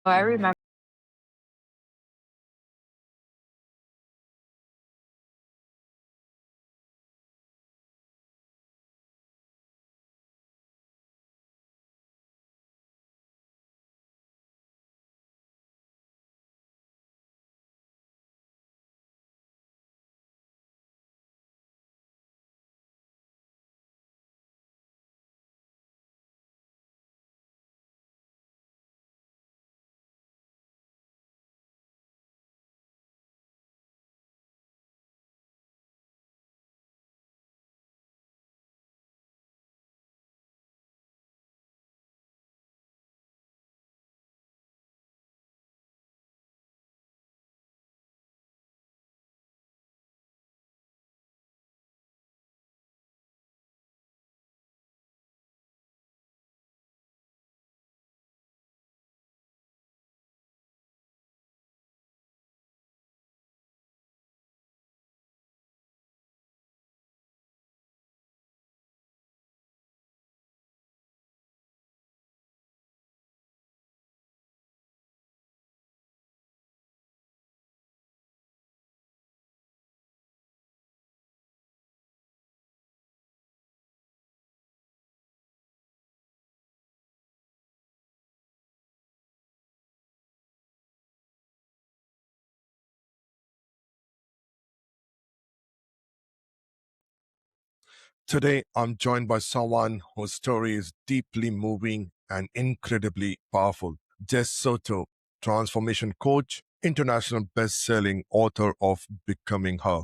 I remember. Today, I'm joined by someone whose story is deeply moving and incredibly powerful. Jess Soto, transformation coach, international best-selling author of Becoming Her,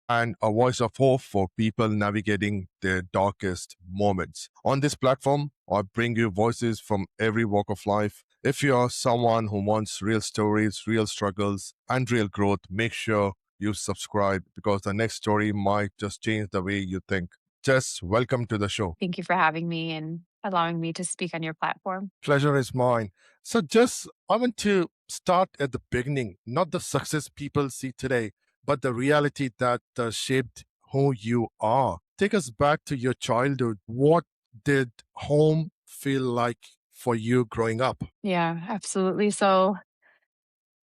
and a voice of hope for people navigating their darkest moments. On this platform, I bring you voices from every walk of life. If you are someone who wants real stories, real struggles, and real growth, make sure you subscribe because the next story might just change the way you think. Jess, welcome to the show. Thank you for having me and allowing me to speak on your platform. Pleasure is mine. So, Jess, I want to start at the beginning, not the success people see today, but the reality that shaped who you are. Take us back to your childhood. What did home feel like for you growing up? Yeah, absolutely. So,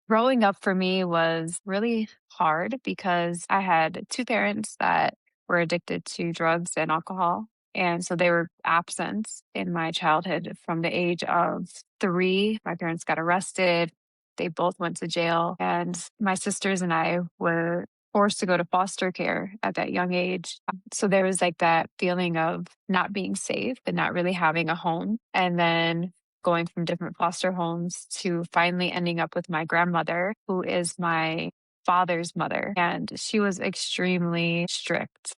growing up for me was really hard because I had two parents that were addicted to drugs and alcohol. And so they were absent in my childhood from the age of 3. My parents got arrested. They both went to jail. And my sisters and I were forced to go to foster care at that young age. So there was like that feeling of not being safe and not really having a home. And then going from different foster homes to finally ending up with my grandmother, who is my father's mother. And she was extremely strict.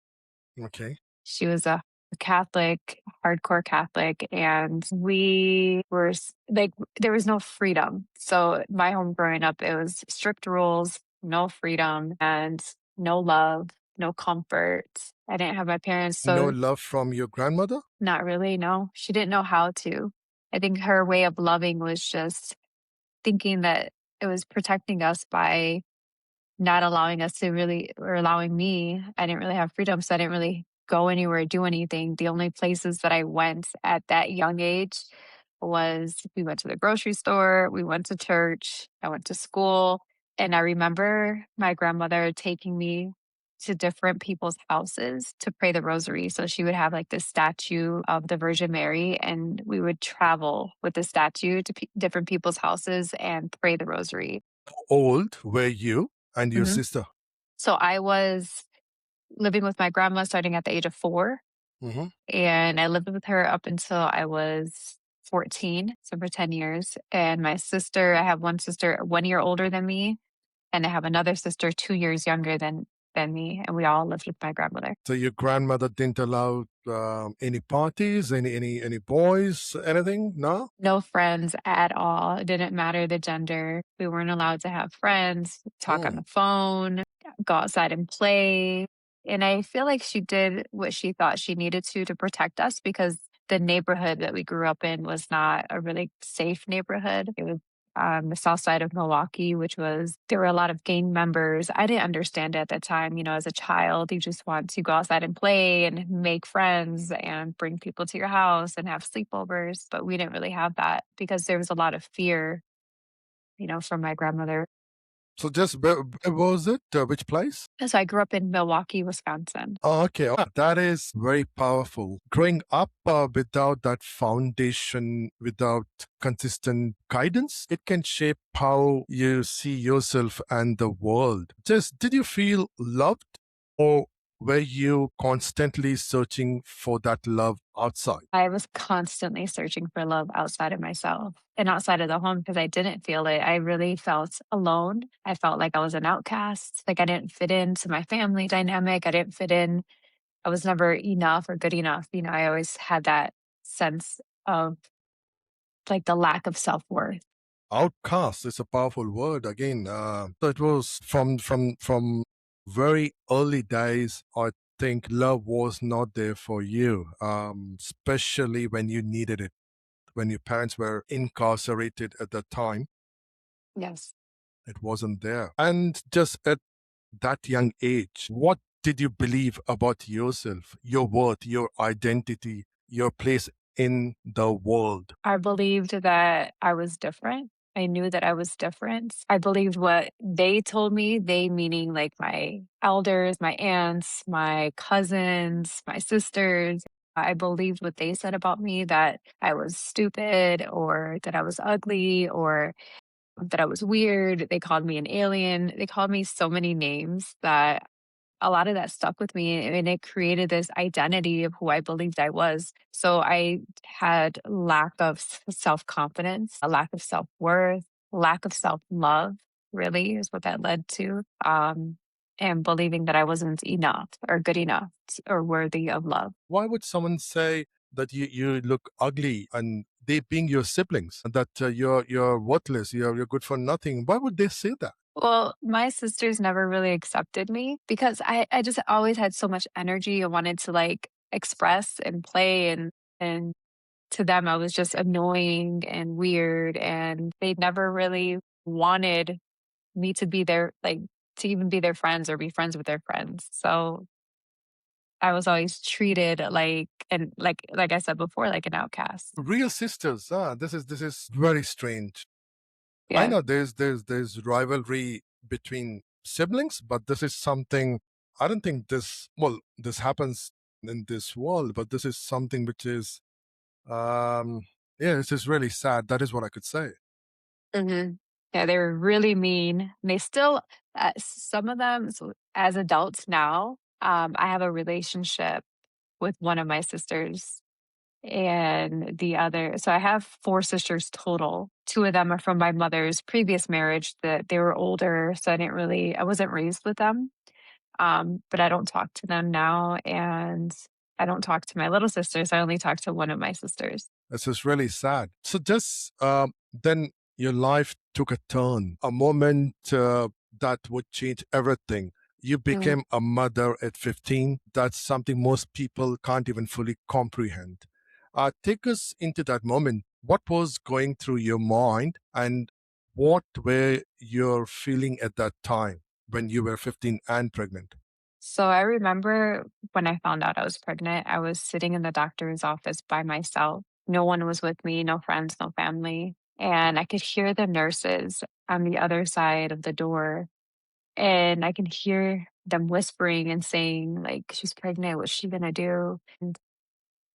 Okay. She was a Catholic, hardcore Catholic, and we were like, there was no freedom. So, my home growing up, it was strict rules, no freedom, and no love, no comfort. I didn't have my parents. No So, love from your grandmother? not really, no. She didn't know how to. I think her way of loving was just thinking that it was protecting us by not allowing us to really, or allowing me. I didn't really have freedom, so I didn't really go anywhere, do anything. The only places that I went at that young age was we went to the grocery store, we went to church, I went to school. And I remember my grandmother taking me to different people's houses to pray the rosary. So she would have like this statue of the Virgin Mary, and we would travel with the statue to different people's houses and pray the rosary. Old were you and your Mhm. sister? So I was living with my grandma starting at the age of 4, Hmm. and I lived with her up until I was 14, so for 10 years. And my sister, I have one sister 1 year older than me, and I have another sister 2 years younger than me, and we all lived with my grandmother. So your grandmother didn't allow any parties, any boys, anything? No. No friends at all. It didn't matter the gender. We weren't allowed to have friends, talk on Mm. the phone, go outside and play. And I feel like she did what she thought she needed to protect us because the neighborhood that we grew up in was not a really safe neighborhood. It was the south side of Milwaukee, which was, there were a lot of gang members. I didn't understand it at that time. You know, as a child, you just want to go outside and play and make friends and bring people to your house and have sleepovers. But we didn't really have that because there was a lot of fear from my grandmother. So just where was it? Which place? And so I grew up in Milwaukee, Wisconsin. Oh, okay. That is very powerful. Growing up without that foundation, without consistent guidance, it can shape how you see yourself and the world. Just did you feel loved, or were you constantly searching for that love outside? I was constantly searching for love outside of myself and outside of the home because I didn't feel it. I really felt alone. I felt like I was an outcast, like I didn't fit into my family dynamic. I didn't fit in. I was never enough or good enough. I always had that sense of like the lack of self-worth. Outcast is a powerful word again. So it was from very early days. I think love was not there for you, especially when you needed it. When your parents were incarcerated at the time, Yes. it wasn't there. And just at that young age, what did you believe about yourself, your worth, your identity, your place in the world? I believed that I was different. I knew that I was different. I believed what they told me, they meaning like my elders, my aunts, my cousins, my sisters. I believed what they said about me, that I was stupid or that I was ugly or that I was weird. They called me an alien. They called me so many names that a lot of that stuck with me, and it created this identity of who I believed I was. So I had lack of self-confidence, a lack of self-worth, lack of self-love, really is what that led to. And believing that I wasn't enough or good enough or worthy of love. Why would someone say that you look ugly and they being your siblings and that you're worthless, you're good for nothing? Why would they say that? Well, my sisters never really accepted me because I just always had so much energy. I wanted to like express and play and to them, I was just annoying and weird, and they never really wanted me to be their like, to even be their friends or be friends with their friends. So, I was always treated like and like I said before, like an outcast. Real sisters. This is very strange. I Yeah. know there's rivalry between siblings, but this is something I don't think this happens in this world, but this is something which is um yeah, this is really sad. That is what I could say. Mhm. Yeah, they were really mean. They still some of them as adults now, I have a relationship with one of my sisters. And the other, so I have 4 sisters total. 2 of them are from my mother's previous marriage, that they were older, so I wasn't raised with them. But I don't talk to them now, and I don't talk to my little sisters. I only talk to one of my sisters. This is really sad. So just then your life took a turn, a moment that would change everything. You Mhm. became a mother at 15. That's something most people can't even fully comprehend. Take us into that moment. What was going through your mind and what were you feeling at that time when you were 15 and pregnant? So I remember when I found out I was pregnant, I was sitting in the doctor's office by myself. No one was with me, no friends, no family. And I could hear the nurses on the other side of the door. And I can hear them whispering and saying, like, "She's pregnant. What's she gonna do?" And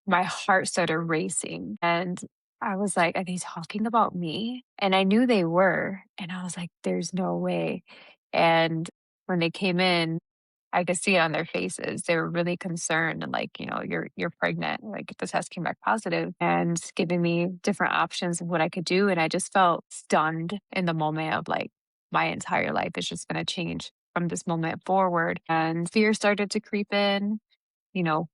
my heart started racing. And I was like, "Are they talking about me?" And I knew they were. And I was like, "There's no way." And when they came in, I could see it on their faces. They were really concerned and like, you're pregnant. Like the test came back positive and giving me different options of what I could do. And I just felt stunned in the moment of like my entire life is just gonna change from this moment forward. And fear started to creep in,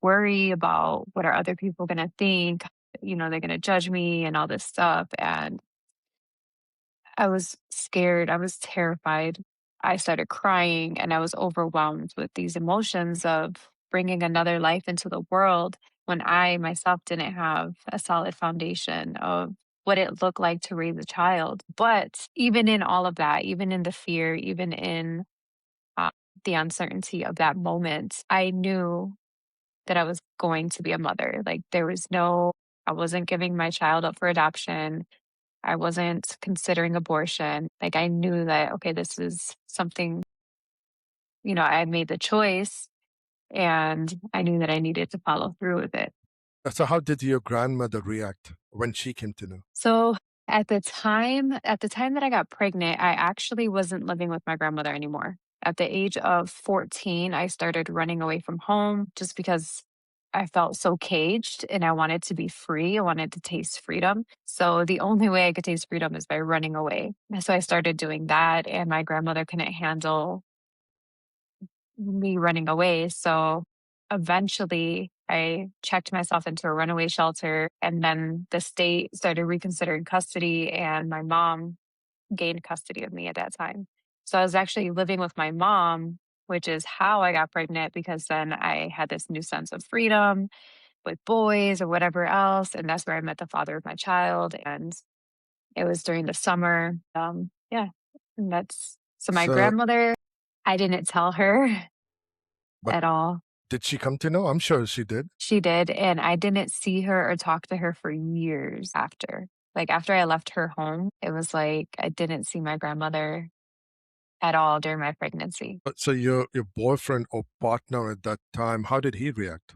worry about what are other people gonna think, they're gonna judge me and all this stuff. And I was scared, I was terrified. I started crying and I was overwhelmed with these emotions of bringing another life into the world when I myself didn't have a solid foundation of what it looked like to raise a child. But even in all of that, even in the fear, even in uh, the uncertainty of that moment, I knew that I was going to be a mother. Like there was no, I wasn't giving my child up for adoption. I wasn't considering abortion. Like I knew that, okay, this is something, I made the choice and I knew that I needed to follow through with it. So how did your grandmother react when she came to know? So at the time that I got pregnant, I actually wasn't living with my grandmother anymore. At the age of 14, I started running away from home just because I felt so caged and I wanted to be free. I wanted to taste freedom. So the only way I could taste freedom is by running away. And so I started doing that, and my grandmother couldn't handle me running away. So eventually I checked myself into a runaway shelter, and then the state started reconsidering custody, and my mom gained custody of me at that time. So I was actually living with my mom, which is how I got pregnant, because then I had this new sense of freedom with boys or whatever else. And that's where I met the father of my child. And it was during the summer. Yeah. And that's so my So, grandmother, I didn't tell her but at all. did she come to know? I'm sure she did. She did, and I didn't see her or talk to her for years after. Like, after I left her home, it was like I didn't see my grandmother at all during my pregnancy. So your boyfriend or partner at that time, how did he react?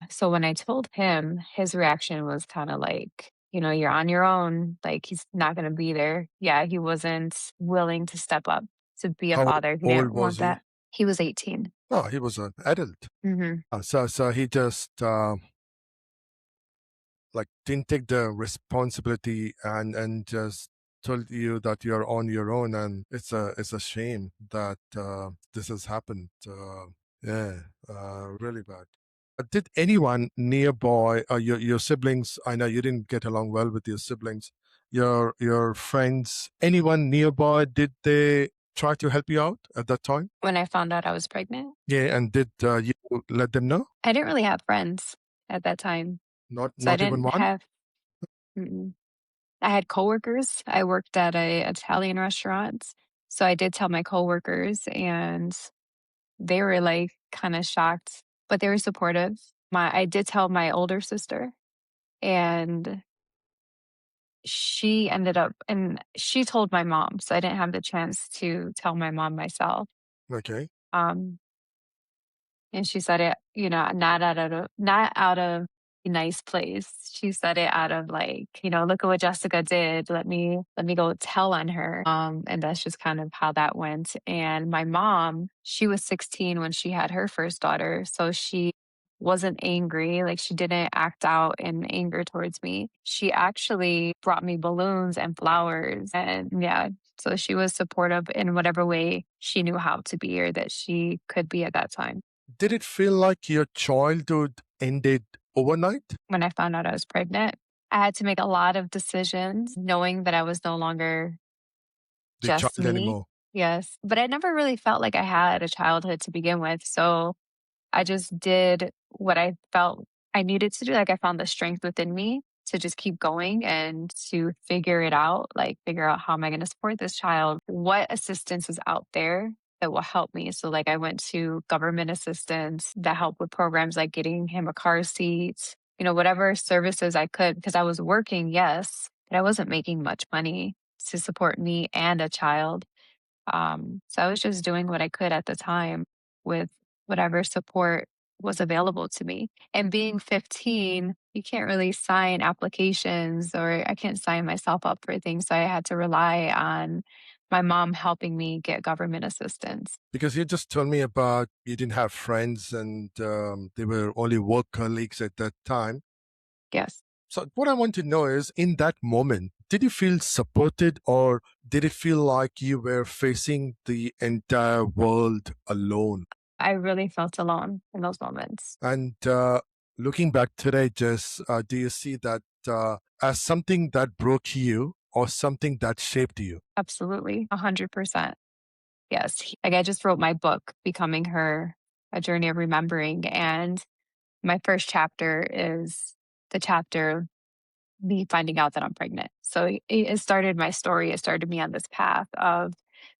So when I told him, his reaction was kinda like, "You're on your own, like, he's not gonna be there." Yeah, he wasn't willing to step up to be a How father. He old didn't was want he? that. He was 18. Oh, he was an adult. Mhm. So he just like didn't take the responsibility and just told you that you're on your own, and it's a shame that this has happened. Yeah, really bad. Did anyone nearby, your siblings? I know you didn't get along well with your siblings, your friends, anyone nearby? Did they try to help you out at that time? When I found out I was pregnant, Yeah, and did you let them know? I didn't really have friends at that time, Not so I not even didn't one. have mm-mm. I had coworkers. I worked at a Italian restaurant, so I did tell my coworkers, and they were, like, kinda shocked, but they were supportive. I did tell my older sister, and she told my mom, so I didn't have the chance to tell my mom myself. Okay. Um, And she said it, not out of a nice place. She said it out of like, "Look at what Jessica did. Let me go tell on her." And that's just kind of how that went. And my mom, she was 16 when she had her first daughter, so she wasn't angry. Like, she didn't act out in anger towards me. She actually brought me balloons and flowers, and yeah, so she was supportive in whatever way she knew how to be or that she could be at that time. Did it feel like your childhood ended overnight? When I found out I was pregnant, I had to make a lot of decisions knowing that I was no longer The just child me. anymore? Yes, but I never really felt like I had a childhood to begin with, so I just did what I felt I needed to do. Like, I found the strength within me to just keep going and to figure it out, like figure out how am I going to support this child? What assistance is out there that will help me? So, like, I went to government assistance that helped with programs like getting him a car seat, whatever services I could, because I was working, yes, but I wasn't making much money to support me and a child. So I was just doing what I could at the time with whatever support was available to me. And being 15, you can't really sign applications, or I can't sign myself up for things. So I had to rely on my mom helping me get government assistance. Because you just told me about you didn't have friends and they were only work colleagues at that time. Yes. So, what I want to know is in that moment, did you feel supported or did it feel like you were facing the entire world alone? I really felt alone in those moments. And looking back today, Jess, do you see that as something that broke you or something that shaped you? Absolutely. 100%. Yes. Like, I just wrote my book, Becoming Her, A Journey of Remembering. And my first chapter is the chapter me finding out that I'm pregnant. So it started my story. It started me on this path of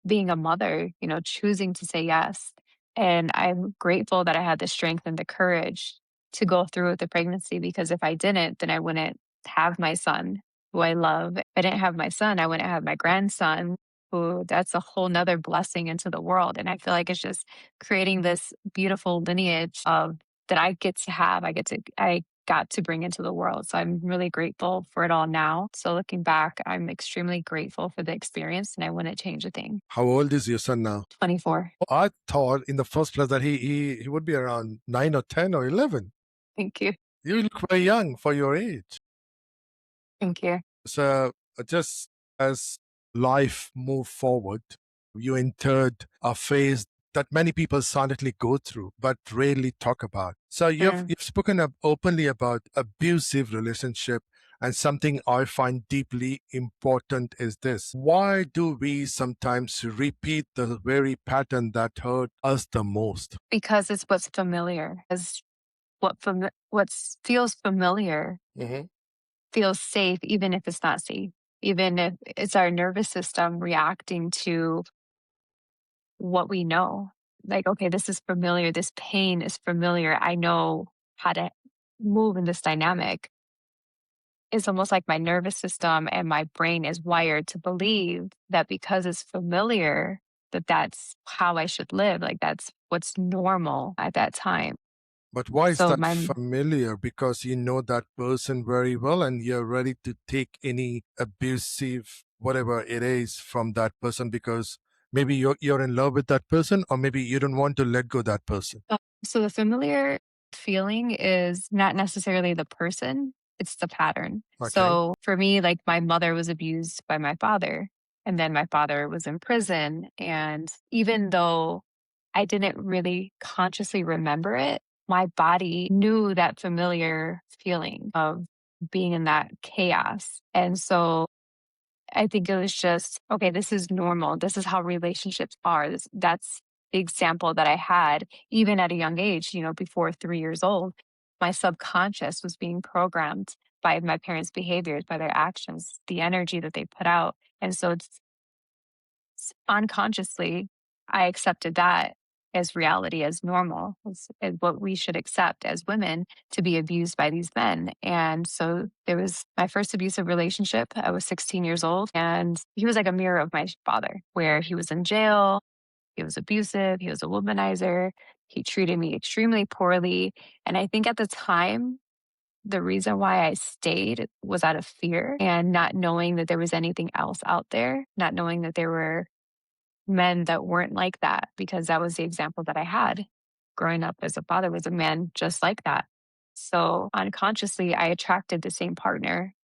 being a mother, choosing to say yes. And I'm grateful that I had the strength and the courage to go through with the pregnancy, because if I didn't, then I wouldn't have my son who I love. If I didn't have my son, I wouldn't have my grandson, who that's a whole nother blessing into the world. And I feel like it's just creating this beautiful lineage of that I get to have. I got to bring into the world. So I'm really grateful for it all now. So looking back, I'm extremely grateful for the experience and I wouldn't change a thing. How old is your son now? 24. I thought in the first place that he would be around 9 or 10 or 11. Thank you. You look very young for your age. Thank you. So just as life moved forward, you entered a phase that many people silently go through but rarely talk about. So Mm. you've spoken up openly about abusive relationship, and something I find deeply important is this: why do we sometimes repeat the very pattern that hurt us the most? Because it's what's familiar. As what feels familiar Mhm. feels safe, even if it's not safe. Even if it's our nervous system reacting to what we know. Like, okay, this is familiar. This pain is familiar. I know how to move in this dynamic. It's almost like my nervous system and my brain is wired to believe that because it's familiar, that that's how I should live. Like that's what's normal at that time. But why is So that my familiar? Because you know that person very well and you're ready to take any abusive, whatever it is, from that person because maybe you're in love with that person, or maybe you don't want to let go that person. so the familiar feeling is not necessarily the person, it's the pattern. Okay. So for me, like my mother was abused by my father, and then my father was in prison. And even though I didn't really consciously remember it, my body knew that familiar feeling of being in that chaos. And so I think it was just, okay, this is normal. This is how relationships are. That's the example that I had, even at a young age, before 3 years old. My subconscious was being programmed by my parents' behaviors, by their actions, the energy that they put out. And so it's unconsciously, I accepted that as reality, as normal, as what we should accept as women to be abused by these men. And so there was my first abusive relationship. I was 16 years old, and he was like a mirror of my father, where he was in jail, he was abusive, he was a womanizer, he treated me extremely poorly. And I think at the time, the reason why I stayed was out of fear and not knowing that there was anything else out there, not knowing that there were men that weren't like that, because that was the example that I had growing up as a father was a man just like that. So unconsciously, I attracted the same partner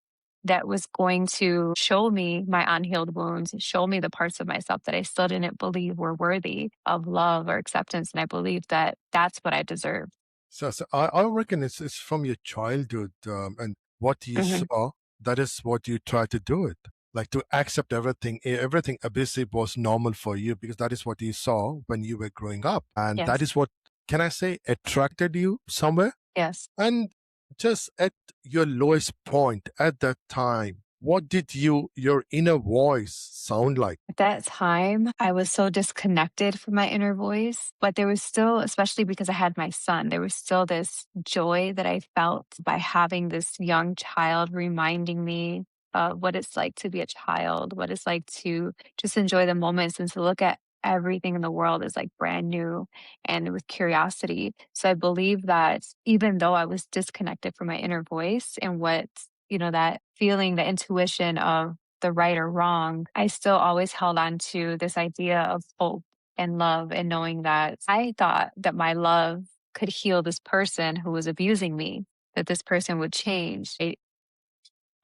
that was going to show me my unhealed wounds, show me the parts of myself that I still didn't believe were worthy of love or acceptance. And I believed that that's what I deserved. So I reckon it's from your childhood, and what you Hmm. saw, that is what you try to do it. Like to accept everything, everything abusive was normal for you because that is what you saw when you were growing up. And that Yes. is what, can I say, attracted you somewhere? Yes. And just at your lowest point at that time, what did your inner voice sound like? At that time, I was so disconnected from my inner voice, but there was still, especially because I had my son, there was still this joy that I felt by having this young child reminding me of what it's like to be a child, what it's like to just enjoy the moments and to look at everything in the world as like brand new and with curiosity. So I believe that even though I was disconnected from my inner voice and what, that feeling, the intuition of the right or wrong, I still always held on to this idea of hope and love and knowing that I thought that my love could heal this person who was abusing me, that this person would change. A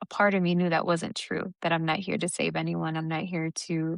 part of me knew that wasn't true, that I'm not here to save anyone. I'm not here to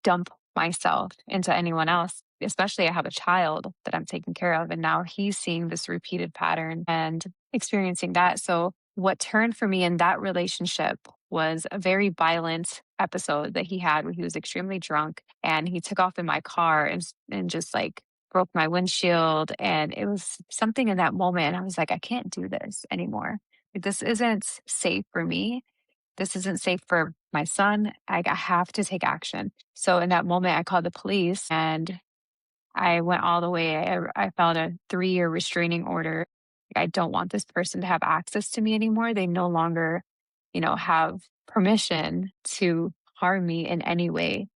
dump myself into anyone else. Especially, I have a child that I'm taking care of, and now he's seeing this repeated pattern and experiencing that. So, what turned for me in that relationship was a very violent episode that he had where he was extremely drunk and he took off in my car and just like broke my windshield. And it was something in that moment. I was like, I can't do this anymore. Like, this isn't safe for me, this isn't safe for my son. I have to take action. So in that moment, I called the police and I went all the way. I filed a 3-year restraining order. I don't want this person to have access to me anymore. They no longer have permission to harm me in any way.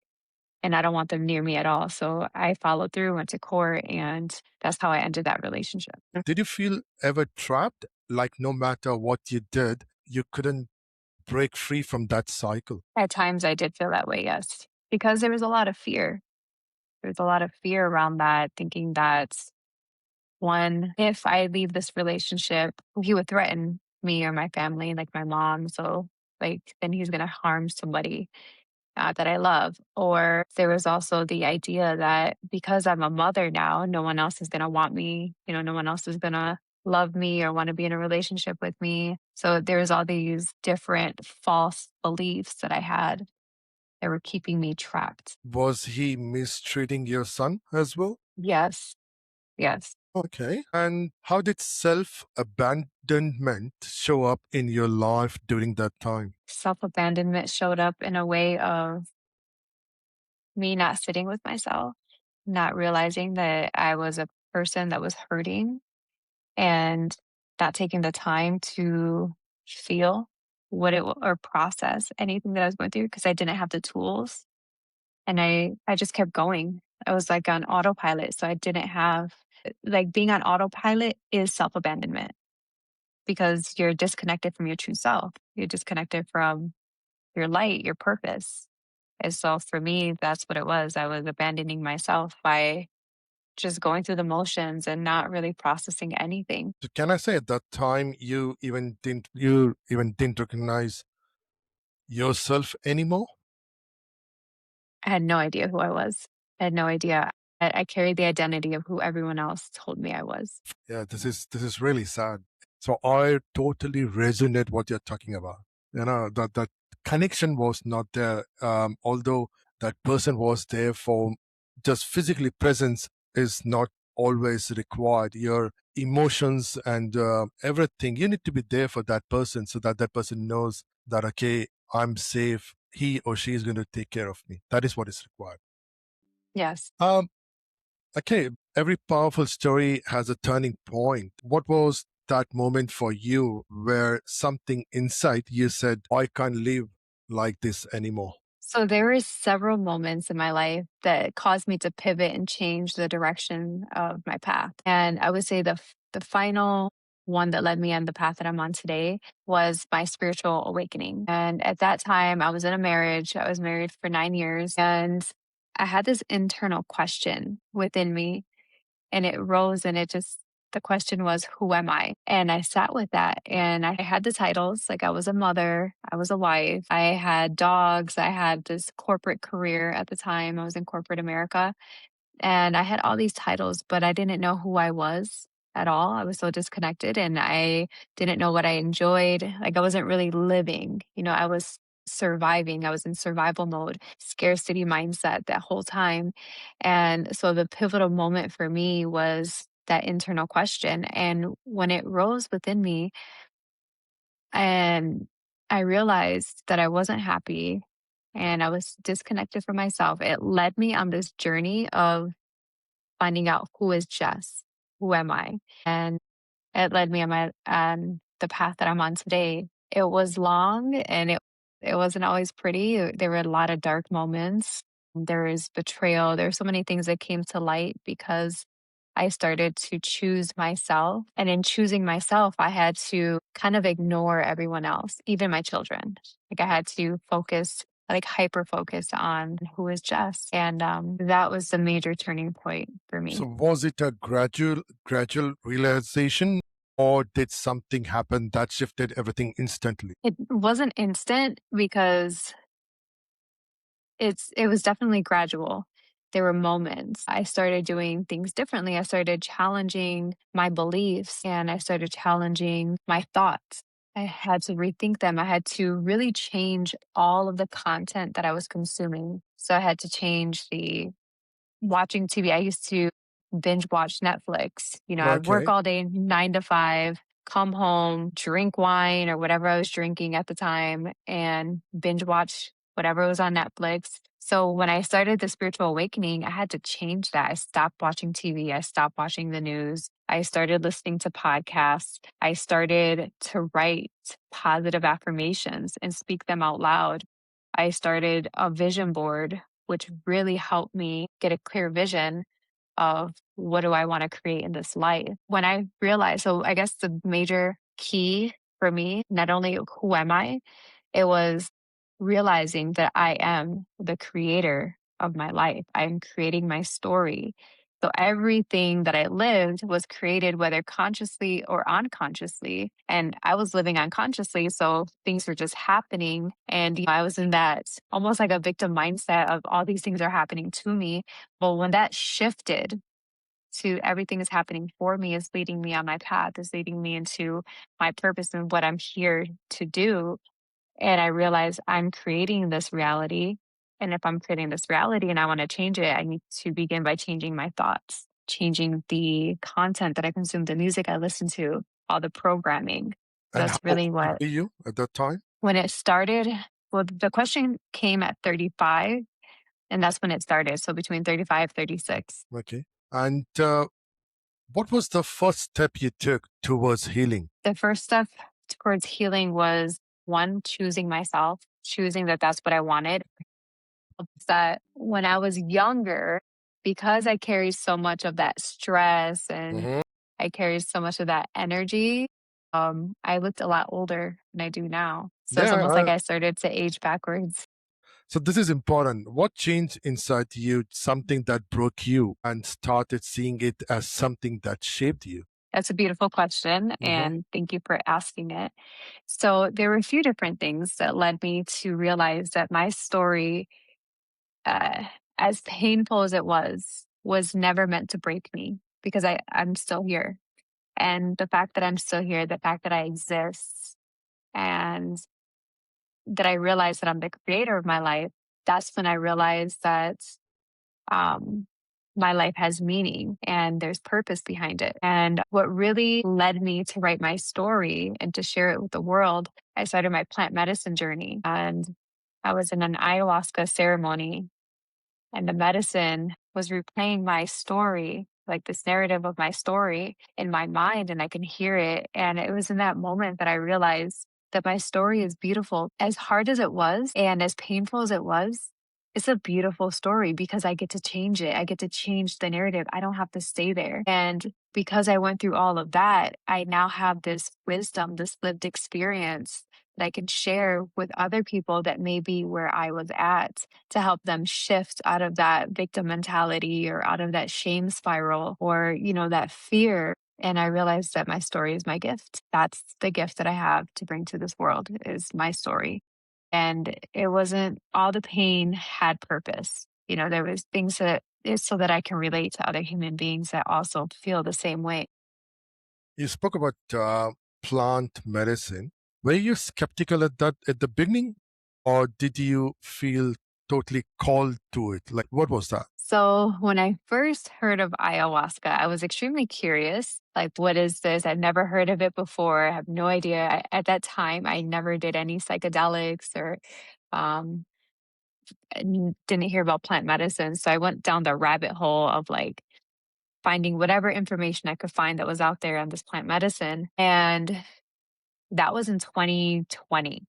And I don't want them near me at all. So I followed through, went to court, and that's how I ended that relationship. Did you feel ever trapped? Like no matter what you did, you couldn't break free from that cycle? At times I did feel that way, yes, because there was a lot of fear. There's a lot of fear around that, thinking that one, if I leave this relationship, he would threaten me or my family, like my mom. So, like, then he's going to harm somebody that I love. Or there was also the idea that because I'm a mother now, no one else is going to want me. No one else is going to love me or want to be in a relationship with me. So there's all these different false beliefs that I had that were keeping me trapped. Was he mistreating your son as well? Yes, yes. Okay. And how did self abandonment show up in your life during that time? Self abandonment showed up in a way of me not sitting with myself, not realizing that I was a person that was hurting and not taking the time to feel or process anything that I was going through because I didn't have the tools. And I just kept going. I was like on autopilot. So I didn't have, like, being on autopilot is self abandonment because you're disconnected from your true self. You're disconnected from your light, your purpose. And so for me, that's what it was. I was abandoning myself by just going through the motions and not really processing anything. So can I say at that time you even didn't recognize yourself anymore? I had no idea who I was. I had no idea. I carried the identity of who everyone else told me I was. Yeah, this is really sad. So I totally resonate what you're talking about. That connection was not there. Although that person was there for just physically presence is not always required. Your emotions and everything, you need to be there for that person so that that person knows that okay, I'm safe. He or she is going to take care of me. That is what is required. Yes. Um, Okay, every powerful story has a turning point. What was that moment for you where something inside you said, I can't live like this anymore? So there were several moments in my life that caused me to pivot and change the direction of my path. And I would say the final one that led me on the path that I'm on today was my spiritual awakening. And at that time, I was in a marriage. I was married for 9 years, and I had this internal question within me, and it rose, and the question was, who am I? And I sat with that, and I had the titles, like I was a mother, I was a wife, I had dogs, I had this corporate career at the time. I was in corporate America, and I had all these titles, but I didn't know who I was at all. I was so disconnected, and I didn't know what I enjoyed. Like, I wasn't really living. I was surviving. I was in survival mode, scarcity mindset that whole time. And so the pivotal moment for me was that internal question. And when it rose within me, and I realized that I wasn't happy and I was disconnected from myself, it led me on this journey of finding out, who is Jess? Who am I? And it led me on the path that I'm on today. It was long, and it wasn't always pretty. There were a lot of dark moments. There was betrayal. There were so many things that came to light because I started to choose myself. And in choosing myself, I had to kind of ignore everyone else, even my children. Like, I had to focus, like hyper focus on who is Jess. And that was the major turning point for So me. was it a gradual realization or did something happen that shifted everything instantly? It wasn't instant because it was definitely gradual. There were moments. I started doing things differently. I started challenging my beliefs, and I started challenging my thoughts. I had to rethink them. I had to really change all of the content that I was consuming. So I had to change the watching TV. I used to binge watch Netflix. I'd work Okay. all day, 9 to 5, come home, drink wine or whatever I was drinking at the time, and binge watch whatever was on Netflix. So when I started the spiritual awakening, I had to change that. I stopped watching TV. I stopped watching the news. I started listening to podcasts. I started to write positive affirmations and speak them out loud. I started a vision board, which really helped me get a clear vision of what do I want to create in this life. When I realized, so I guess the major key for me, not only who am I, it was realizing that I am the creator of my life. I'm creating my story. So everything that I lived was created, whether consciously or unconsciously. And I was living unconsciously. So things were just happening. And I was in that almost like a victim mindset of all these things are happening to me. Well, when that shifted to everything is happening for me, is leading me on my path, is leading me into my purpose and what I'm here to do, and I realize I'm creating this reality. And if I'm creating this reality and I want to change it, I need to begin by changing my thoughts, changing the content that I consume, the music I listen to, all the programming. And That's how really old what, were you at that time? when it started, well, the question came at 35, and that's when it started. So between 35, 36. Okay. And what was the first step you took towards healing? The first step towards healing was one, choosing myself, choosing that that's what I wanted. That when I was younger, because I carried so much of that stress and Mhm. I carried so much of that energy, I looked a lot older than I do now. So it's Yeah. almost like I started to age backwards. So this is important. What changed inside you, something that broke you, and started seeing it as something that shaped you? That's a beautiful question, Hmm. and thank you for asking it. So there were a few different things that led me to realize that my story, uh, as painful as it was never meant to break me because I'm still here. And the fact that I'm still here, the fact that I exist, and that I realize that I'm the creator of my life, that's when I realized that um, my life has meaning and there's purpose behind it. And what really led me to write my story and to share it with the world, I started my plant medicine journey. And I was in an ayahuasca ceremony, and the medicine was replaying my story, like this narrative of my story in my mind, and I can hear it. And it was in that moment that I realized that my story is beautiful. As hard as it was and as painful as it was, it's a beautiful story because I get to change it. I get to change the narrative. I don't have to stay there. And because I went through all of that, I now have this wisdom, this lived experience that I can share with other people that may be where I was at, to help them shift out of that victim mentality or out of that shame spiral or, that fear. And I realized that my story is my gift. That's the gift that I have to bring to this world is my story. And it wasn't all the pain had purpose. There was things that is so that I can relate to other human beings that also feel the same way. You spoke about plant medicine. Were you skeptical at that at the beginning, or did you feel totally called to it? Like, what was that? So when I first heard of ayahuasca, I was extremely curious. Like, what is this? I've never heard of it before. I have no idea. At that time, I never did any psychedelics or um, didn't hear about plant medicine. So I went down the rabbit hole of like finding whatever information I could find that was out there on this plant medicine. And that was in 2020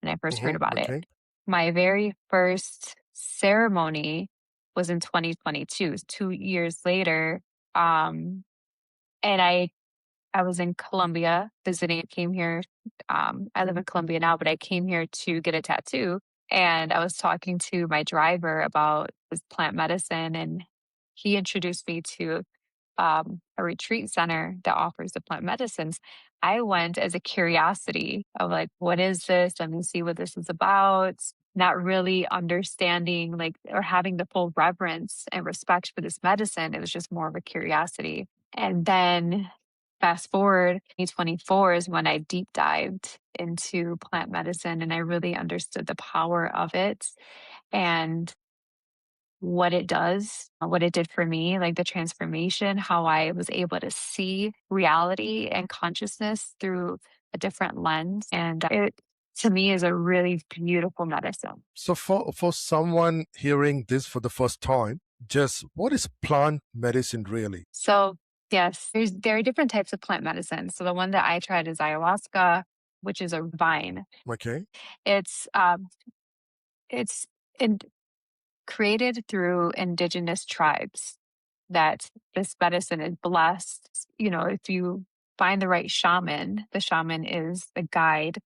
when I first heard Hmm. about it. Okay. My very first ceremony was in 2022, 2 years later. Um, and I was in Colombia visiting. I came here. I live in Colombia now, but I came here to get a tattoo. And I was talking to my driver about this plant medicine, and he introduced me to a retreat center that offers the plant medicines. I went as a curiosity of like, what is this? Let me see what this is about. Not really understanding like or having the full reverence and respect for this medicine. It was just more of a curiosity. And then fast forward, 2024 is when I deep dived into plant medicine and I really understood the power of it and what it does, what it did for me, like the transformation, how I was able to see reality and consciousness through a different lens. And it to me is a really beautiful medicine. So for someone hearing this for the first time, just what is plant medicine really? So, yes, there are different types of plant medicine. So the one that I tried is ayahuasca, which is a vine. Okay. It's um it's in, created through indigenous tribes that this medicine is blessed. You know, if you find the shaman is the guide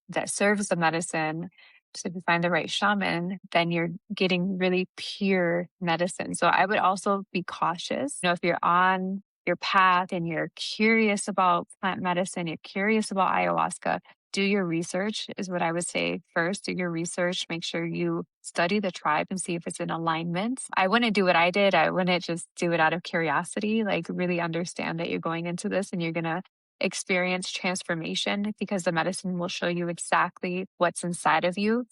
that serves the medicine. So if you find the right shaman, then you're getting really pure medicine. So I would also be cautious. You know, if you're on your path and you're curious about plant medicine, you're curious about ayahuasca, do your research is what I would say first. Do your research. Make sure you study the tribe and see if it's in alignment. I wouldn't do what I did. I wouldn't just do it out of curiosity. Like, really understand that you're going into this and you're going to experience transformation, because the medicine will show you exactly what's inside of you.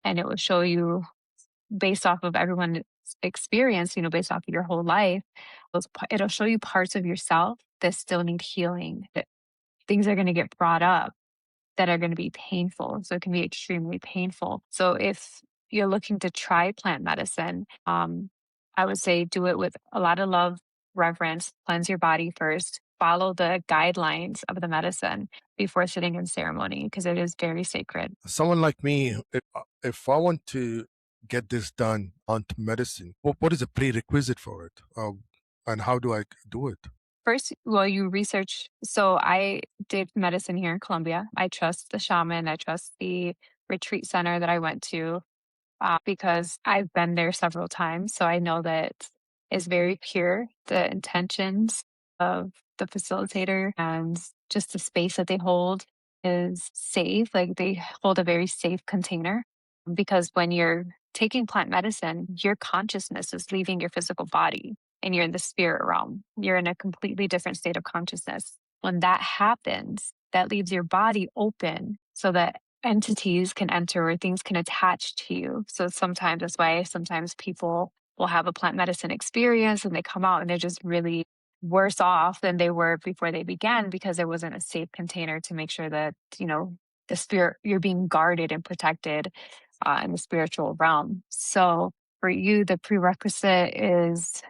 And it will show you, based off of everyone's experience, you know, based off of your whole life, it'll show you parts of yourself that still need healing. That things are going to get brought up that are going to be painful. So it can be extremely painful. So if you're looking to try plant medicine, I would say do it with a lot of love, reverence, cleanse your body first, follow the guidelines of the medicine before sitting in ceremony, because it is very sacred. Someone like me, if I want to get this done onto medicine, what is a prerequisite for it? And how do I do it? First, well, you research. So I did medicine here in Colombia. I trust the shaman. I trust the retreat center that I went to, because I've been there several times. So I know that it's very pure. The intentions of the facilitator and just the space that they hold is safe. Like, they hold a very safe container, because when you're taking plant medicine, your consciousness is leaving your physical body and you're in the spirit realm. You're in a completely different state of consciousness. When that happens, that leaves your body open so that entities can enter or things can attach to you. So sometimes that's why sometimes people will have a plant medicine experience and they come out and they're just really worse off than they were before they began, because there wasn't a safe container to make sure that, you know, the spirit, you're being guarded and protected in the spiritual realm. So for you, the prerequisite is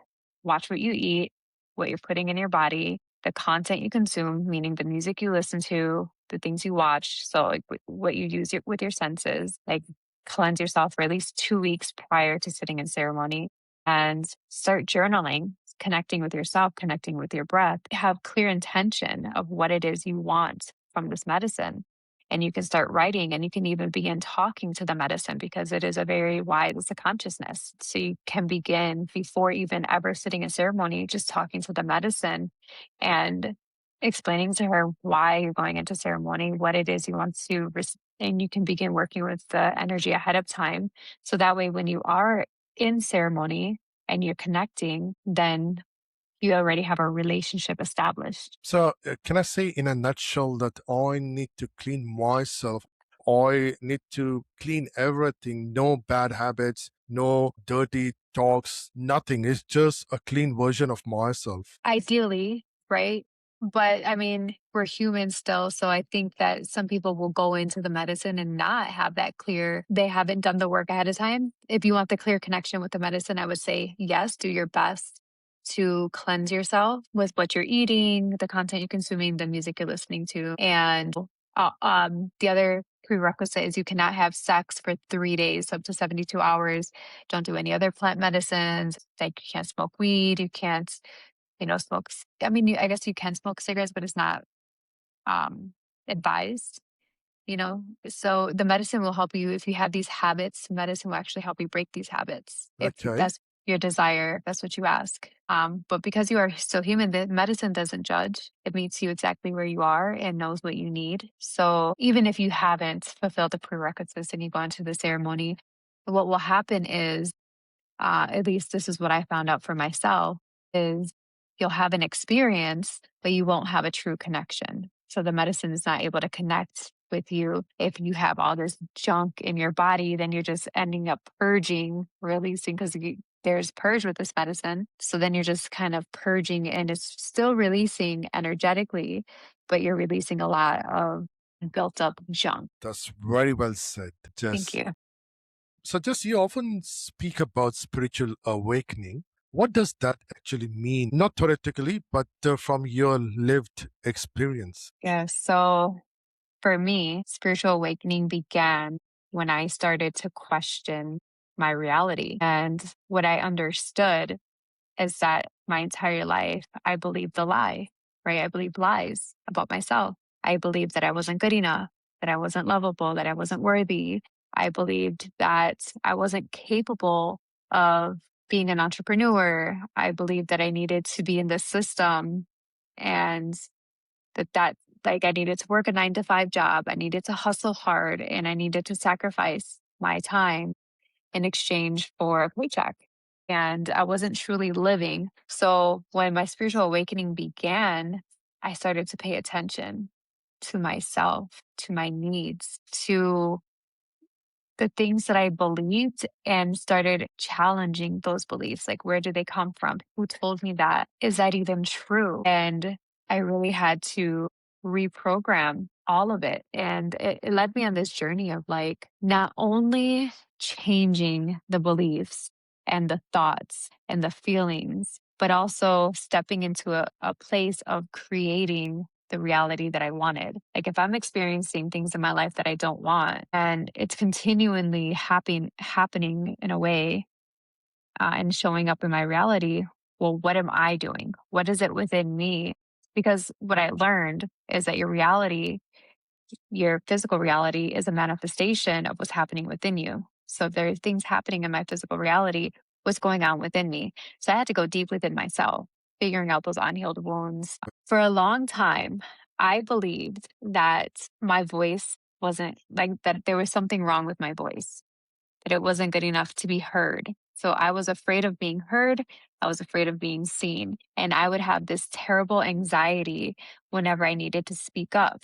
watch what you eat, what you're putting in your body, the content you consume, meaning the music you listen to, the things you watch. So, like, what you use with your senses, like, cleanse yourself for at least 2 weeks prior to sitting in ceremony, and start journaling, connecting with yourself, connecting with your breath. Have clear intention of what it is you want from this medicine. And you can start writing, and you can even begin talking to the medicine, because it is a very wide, it's a consciousness. So you can begin before even ever sitting in ceremony, just talking to the medicine and explaining to her why you're going into ceremony, what it is you want to, and you can begin working with the energy ahead of time. So that way, when you are in ceremony and you're connecting, then you already have a relationship established. So, can I say in a nutshell that I need to clean myself? I need to clean everything, no bad habits, no dirty talks, nothing. It's just a clean version of myself. Ideally, right? But I mean, we're humans still. So I think that some people will go into the medicine and not have that clear, they haven't done the work ahead of time. If you want the clear connection with the medicine, I would say yes, do your best to cleanse yourself with what you're eating, the content you're consuming, the music you're listening to. And the other prerequisite is you cannot have sex for 3 days, up to 72 hours. Don't do any other plant medicines. Like, you can't smoke weed, you can't, you know, I mean, I guess you can smoke cigarettes, but it's not um, advised, you know? So the medicine will help you. If you have these habits, medicine will actually help you break these habits. If Okay. that's your desire, that's what you ask. But because you are still human, the medicine doesn't judge. It meets you exactly where you are and knows what you need. So even if you haven't fulfilled the prerequisites and you go into the ceremony, what will happen is, at least this is what I found out for myself, is you'll have an experience, but you won't have a true connection. So the medicine is not able to connect with you. If you have all this junk in your body, then you're just ending up purging, releasing, because there's purge with this medicine. So then you're just kind of purging, and it's still releasing energetically, but you're releasing a lot of built up junk. That's very well said, Thank Jess. you. So, Jess, you often speak about spiritual awakening. What does that actually mean? Not theoretically, but from your lived experience. Yeah. So for me, spiritual awakening began when I started to question my reality. And what I understood is that my entire life, I believed a lie, right? I believed lies about myself. I believed that I wasn't good enough, that I wasn't lovable, that I wasn't worthy. I believed that I wasn't capable of being an entrepreneur. I believed that I needed to be in this system and that like I needed to work a 9 to 5 job. I needed to hustle hard and I needed to sacrifice my time in exchange for a paycheck. And I wasn't truly living. So when my spiritual awakening began, I started to pay attention to myself, to my needs, to the things that I believed and started challenging those beliefs. Like, where did they come from? Who told me that? Is that even true? And I really had to reprogram all of it. And it led me on this journey of like not only changing the beliefs and the thoughts and the feelings, but also stepping into a place of creating the reality that I wanted. Like if I'm experiencing things in my life that I don't want and it's continually happening in a way and showing up in my reality, well, what am I doing? What is it within me? Because what I learned is that your physical reality is a manifestation of what's happening within you. So if there are things happening in my physical reality, what's going on within me? So I had to go deep within myself, figuring out those unhealed wounds. For a long time, I believed that my voice wasn't like that there was something wrong with my voice, that it wasn't good enough to be heard. So I was afraid of being heard. I was afraid of being seen. And I would have this terrible anxiety whenever I needed to speak up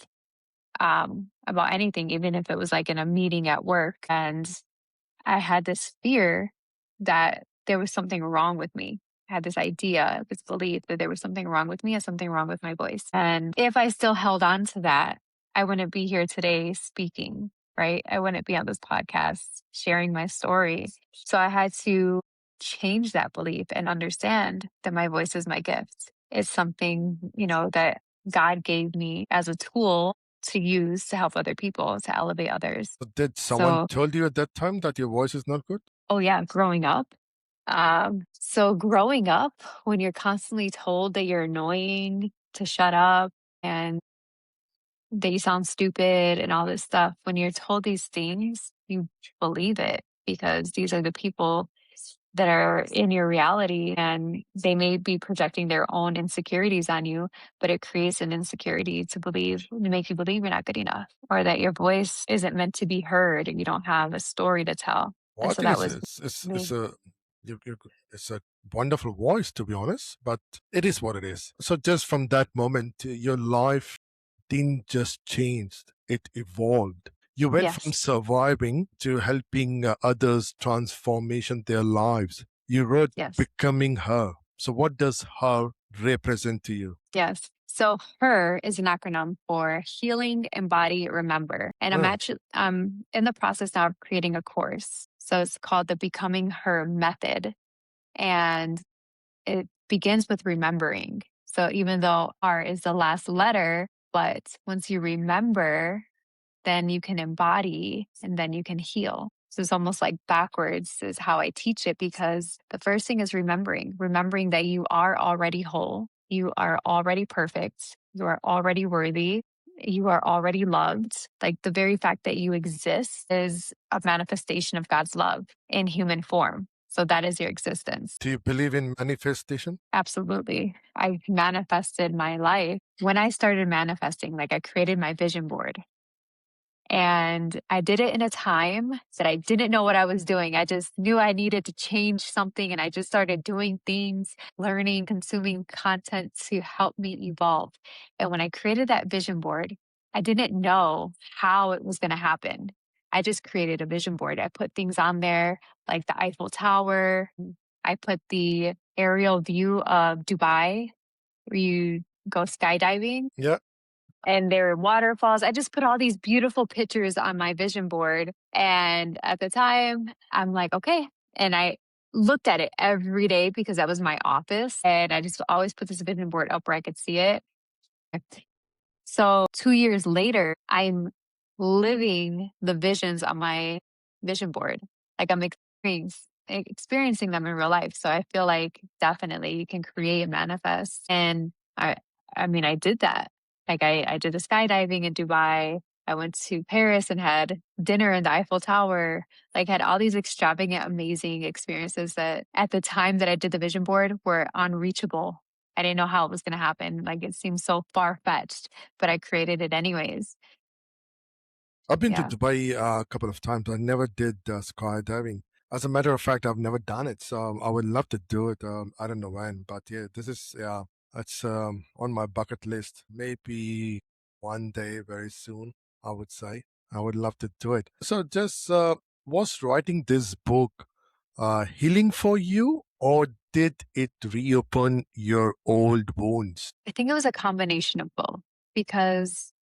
about anything, even if it was like in a meeting at work. And I had this fear that there was something wrong with me. I had this idea, this belief that there was something wrong with me and something wrong with my voice. And if I still held on to that, I wouldn't be here today speaking, right? I wouldn't be on this podcast sharing my story. So I had to change that belief and understand that my voice is my gift. It's something, that God gave me as a tool to use to help other people, to elevate others. So did someone So told you at that time that your voice is not good? oh yeah, growing up. So growing up, when you're constantly told that you're annoying, to shut up, and that you sound stupid and all this stuff, when you're told these things, you believe it because these are the people that are in your reality and they may be projecting their own insecurities on you, but it creates an insecurity to make you believe you're not good enough or that your voice isn't meant to be heard and you don't have a story to tell. Well, And I so think that it's was it's it's, it's me. a it's a wonderful voice, to be honest, but it is what it is. So just from that moment, your life didn't just change; it evolved. You went from Yes. surviving to helping others transformation their lives. You wrote Yes. becoming her. So what does her represent to you? Yes. So HER is an acronym for Healing, Embody, Remember. And I'm Well, actually in the process now of creating a course. So it's called the Becoming Her Method. And it begins with remembering. So even though R is the last letter, but once you remember, then you can embody and then you can heal. So it's almost like backwards is how I teach it because the first thing is remembering that you are already whole, you are already perfect, you are already worthy, you are already loved. Like the very fact that you exist is a manifestation of God's love in human form. So that is your existence. do you believe in manifestation? Absolutely. I manifested my life. When I started manifesting, like I created my vision board and I did it in a time that I didn't know what I was doing. I just knew I needed to change something. And I just started doing things, learning, consuming content to help me evolve. And when I created that vision board, I didn't know how it was going to happen. I just created a vision board. I put things on there like the Eiffel Tower. I put the aerial view of Dubai where you go skydiving. Yeah. and there were waterfalls. I just put all these beautiful pictures on my vision board. And at the time, I'm like, okay. And I looked at it every day because that was my office. And I just always put this vision board up where I could see it. So 2 years later, I'm living the visions on my vision board. Like I'm experiencing them in real life. So I feel like definitely you can create and manifest. And I mean, I did that. Like I did the skydiving in Dubai. I went to Paris and had dinner in the Eiffel Tower. Like had all these extravagant, amazing experiences that at the time that I did the vision board were unreachable. I didn't know how it was going to happen. Like it seemed so far fetched, but I created it anyways. I've been to Yeah. Dubai a couple of times. I never did skydiving. As a matter of fact, I've never done it, so I would love to do it. I don't know when, but yeah, this is it's on my bucket list. Maybe one day, very soon, I would say. I would love to do it. So, just was writing this book healing for you, or did it reopen your old wounds? I think it was a combination of both because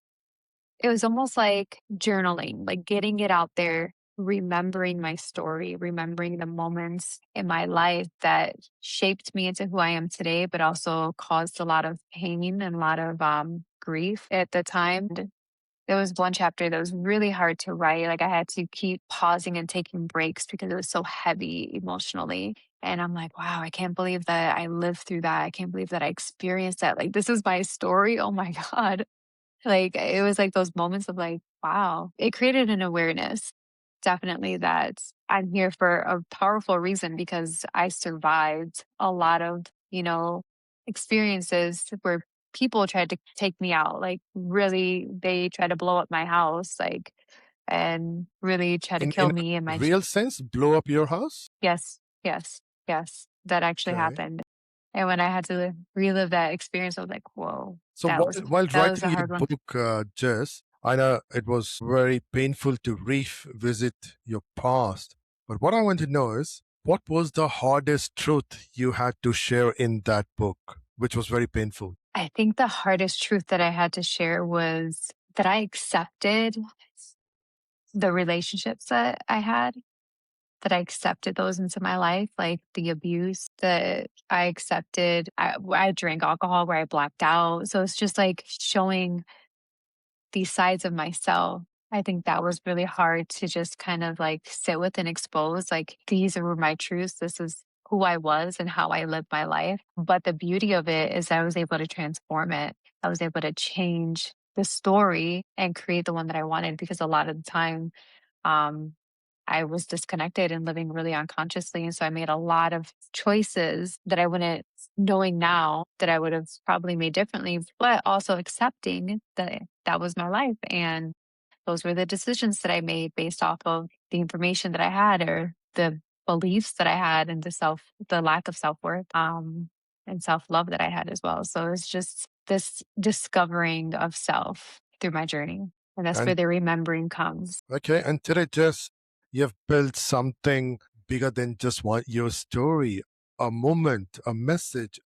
it was almost like journaling, like getting it out there, remembering my story, remembering the moments in my life that shaped me into who I am today, but also caused a lot of pain and a lot of grief at the time. There was one chapter that was really hard to write. Like I had to keep pausing and taking breaks because it was so heavy emotionally. And I'm like, wow, I can't believe that I lived through that. I can't believe that I experienced that. Like, this is my story. Oh my God. Like, it was like those moments of like, wow, it created an awareness. Definitely that I'm here for a powerful reason because I survived a lot of, experiences where people tried to take me out. Like, really, they tried to blow up my house, like, and really try to kill In me and my, real sense, blow up your house? yes, yes, yes, that actually Okay. happened. And when I had to relive that experience, I was like, whoa, So while that was writing a your hard one. book, Jess, I know it was very painful to revisit your past. But what I want to know is, what was the hardest truth you had to share in that book, which was very painful? I think the hardest truth that I had to share was that I accepted the relationships that I had, that I accepted those into my life, like the abuse that I accepted. I drank alcohol where I blacked out. So it's just like showing these sides of myself. I think that was really hard to just kind of like sit with and expose. Like, these were my truths. This is who I was and how I lived my life. But the beauty of it is I was able to transform it. I was able to change the story and create the one that I wanted because a lot of the time, um, I was disconnected and living really unconsciously. And so I made a lot of choices that I wouldn't, knowing now that I would have probably made differently, but also accepting that that was my life. And those were the decisions that I made based off of the information that I had or the beliefs that I had and the lack of self worth and self love that I had as well. So it's just this discovering of self through my journey. And that's where And the remembering comes. okay, and today, Jess, you've built something bigger than just your story, a moment, a message,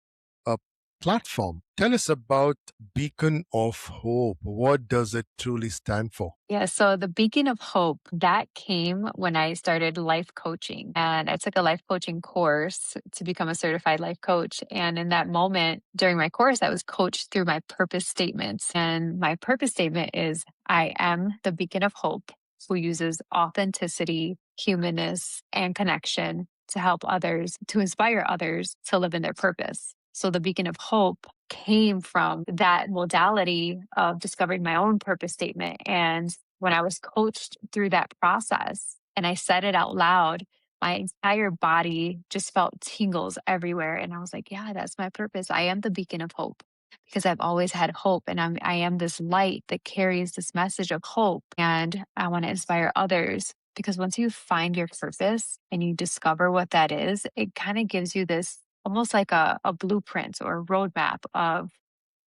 a platform. Tell us about Beacon of Hope. What does it truly stand for? Yeah, so the beacon of hope that came when I started life coaching, and I took a life coaching course to become a certified life coach. And in that moment during my course, I was coached through my purpose statements. And my purpose statement is I am the beacon of hope who uses authenticity, humanness, and connection to help others, to inspire others to live in their purpose. So the beacon of hope came from that modality of discovering my own purpose statement. And when I was coached through that process and I said it out loud, my entire body just felt tingles everywhere. And I was like, yeah, that's my purpose. I am the beacon of hope because I've always had hope and I am this light that carries this message of hope. And I want to inspire others because once you find your purpose and you discover what that is, it kind of gives you this almost like a blueprint or a roadmap of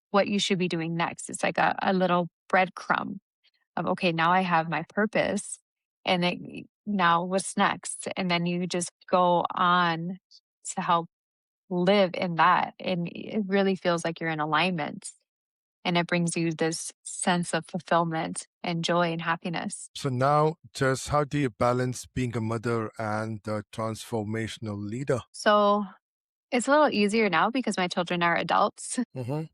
what you should be doing next. It's like a little breadcrumb of, okay, now I have my purpose. And then now what's next? And then you just go on to help live in that. And it really feels like you're in alignment. and it brings you this sense of fulfillment and joy and happiness. So now, just how do you balance being a mother and a transformational leader? So it's a little easier now because my children are adults. Hmm.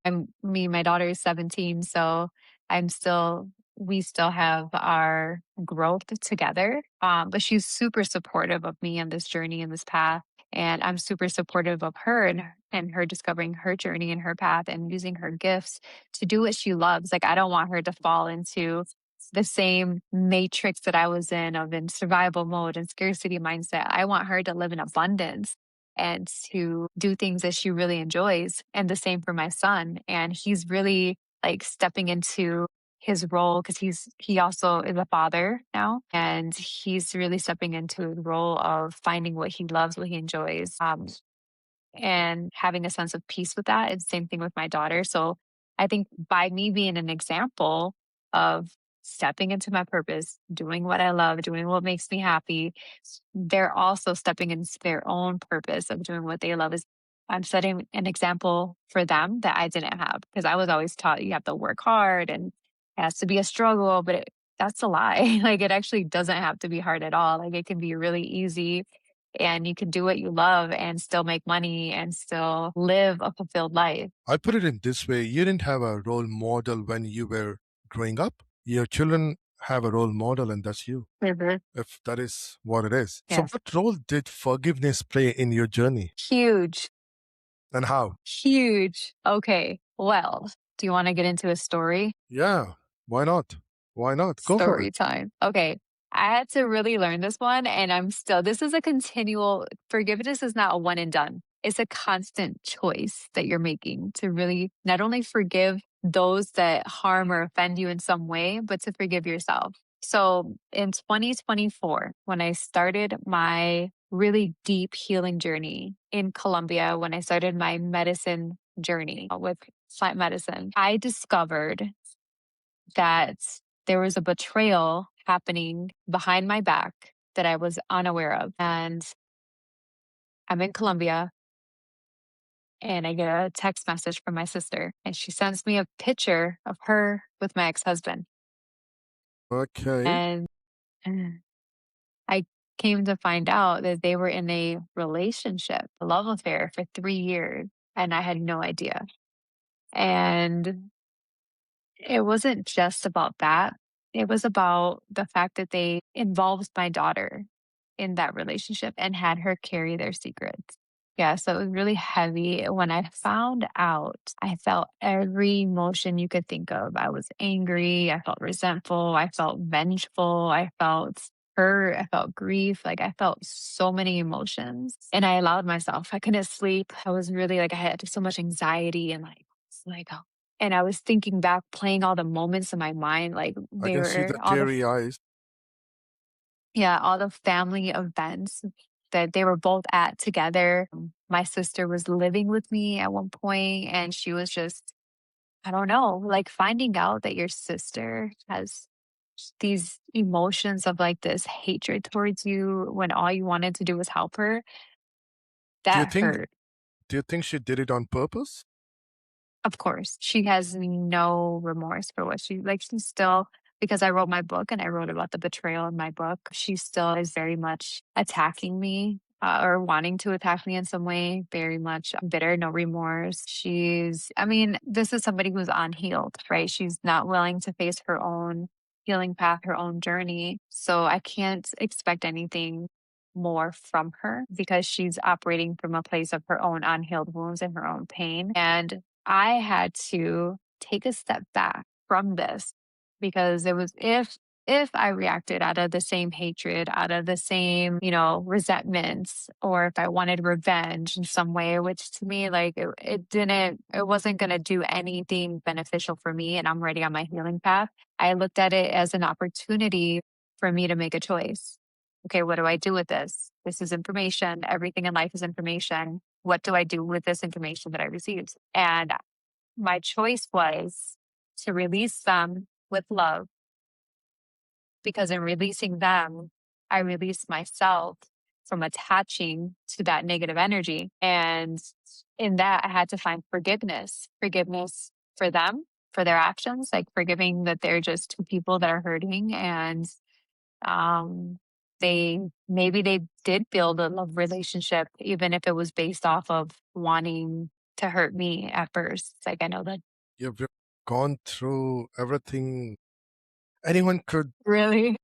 My daughter is 17, so I'm still we still have our growth together. But she's super supportive of me on this journey and this path. And I'm super supportive of her and her discovering her journey and her path and using her gifts to do what she loves. Like I don't want her to fall into the same matrix that I was in survival mode and scarcity mindset. I want her to live in abundance and to do things that she really enjoys. And the same for my son. And he's really like stepping into his role because he also is a father now, and he's really stepping into the role of finding what he loves, what he enjoys. And having a sense of peace with that. It's the same thing with my daughter. So I think by me being an example of stepping into my purpose, doing what I love, doing what makes me happy, they're also stepping into their own purpose of doing what they love. Is I'm setting an example for them that I didn't have because I was always taught you have to work hard and it has to be a struggle, but that's a lie. Like it actually doesn't have to be hard at all. Like it can be really easy and you can do what you love and still make money and still live a fulfilled life. I put it in this way: you didn't have a role model when you were growing up. Your children have a role model, and that's you, Mhm. if that is what it is. So, Yes. what role did forgiveness play in your journey, Huge, and how? huge. Okay. Well, do you want to get into a story? Yeah, why not? Why not? Go for it. Story time. Okay. I had to really learn this one, and this is a continual forgiveness is not a one and done. It's a constant choice that you're making to really not only forgive those that harm or offend you in some way, but to forgive yourself. So in 2024, when I started my really deep healing journey in Colombia, when I started my medicine journey with plant medicine, I discovered that there was a betrayal happening behind my back that I was unaware of. And I'm in Colombia and I get a text message from my sister, and she sends me a picture of her with my ex husband. Okay. And I came to find out that they were in a relationship, a love affair for 3 years. And I had no idea. And it wasn't just about that. It was about the fact that they involved my daughter in that relationship and had her carry their secrets. Yeah, so it was really heavy. When I found out, I felt every emotion you could think of. I was angry, I felt resentful, I felt vengeful, I felt hurt, I felt grief. Like I felt so many emotions and I allowed myself. I couldn't sleep. I was really like I had so much anxiety and like and I was thinking back, playing all the moments in my mind, like I they can see were the teary eyes. all the family events that they were both at together. My sister was living with me at one point, and she was just, I don't know, like finding out that your sister has these emotions of like this hatred towards you when all you wanted to do was help her, Do you that think hurt. do you think she did it on purpose? Of course, she has no remorse for what she's still because I wrote my book and I wrote about the betrayal in my book. She still is very much attacking me or wanting to attack me in some way, very much bitter, no remorse. I mean, this is somebody who's unhealed, right? She's not willing to face her own healing path, her own journey. So I can't expect anything more from her because she's operating from a place of her own unhealed wounds and her own pain. And I had to take a step back from this because it was if I reacted out of the same hatred, out of the same, resentments, or if I wanted revenge in some way, which to me, like it wasn't going to do anything beneficial for me. And I'm already on my healing path. I looked at it as an opportunity for me to make a choice. Okay, what do I do with this? This is information. Everything in life is information. What do I do with this information that I received? And my choice was to release them with love because in releasing them, I released myself from attaching to that negative energy. And in that, I had to find forgiveness for them for their actions, like forgiving that they're just two people that are hurting and um, they did build a love relationship, even if it was based off of wanting to hurt me at first. Like I know that You've gone through everything anyone could really,